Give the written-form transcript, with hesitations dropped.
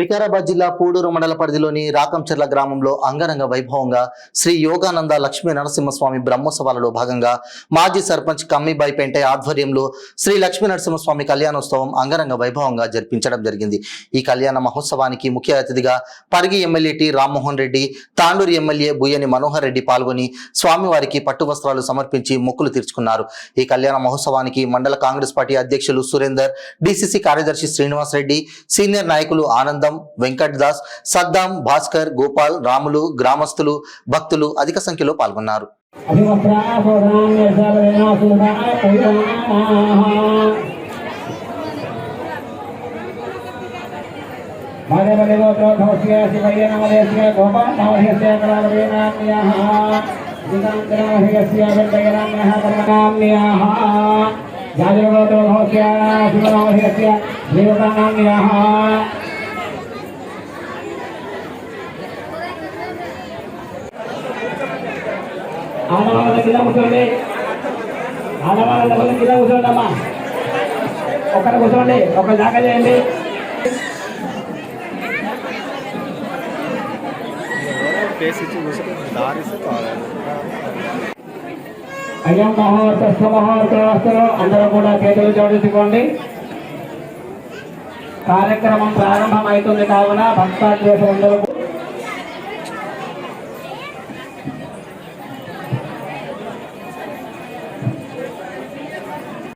వికారాబాద్ జిల్లా పూడూరు మండల పరిధిలోని రాకంచెర్ల గ్రామంలో అంగరంగ వైభవంగా శ్రీ యోగానంద లక్ష్మీ నరసింహస్వామి బ్రహ్మోత్సవాలలో భాగంగా మాజీ సర్పంచ్ కమ్మిబాయి పెంటే ఆధ్వర్యంలో శ్రీ లక్ష్మీ నరసింహస్వామి కళ్యాణోత్సవం అంగరంగ వైభవంగా జరిపించడం జరిగింది। ఈ కళ్యాణ మహోత్సవానికి ముఖ్య అతిథిగా Parigi MLA T Rammohan Reddy, Tandur MLA Buyyani Manohar Reddy పాల్గొని స్వామివారికి పట్టు వస్త్రాలు సమర్పించి మొక్కులు తీర్చుకున్నారు। ఈ కళ్యాణ మహోత్సవానికి మండల కాంగ్రెస్ పార్టీ అధ్యక్షులు సురేందర్, డిసిసి కార్యదర్శి శ్రీనివాస్ రెడ్డి, సీనియర్ నాయకులు ఆనందం, వెంకట్ దాస్, సద్దాం, భాస్కర్, గోపాల్, రాములు, గ్రామస్తులు, భక్తులు అధిక సంఖ్యలో పాల్గొన్నారు। ఆడవాళ్ళ కింద కూర్చోండి, ఆడవాళ్ళ కింద కూర్చోండి అమ్మా, ఒక్కడ కూర్చోండి, ఒక జాగా చేయండి। అయ్యం మహోత్సవ అందరూ కూడా చేతులు జోడించుకోండి। కార్యక్రమం ప్రారంభం అవుతుంది కావున భక్తాలు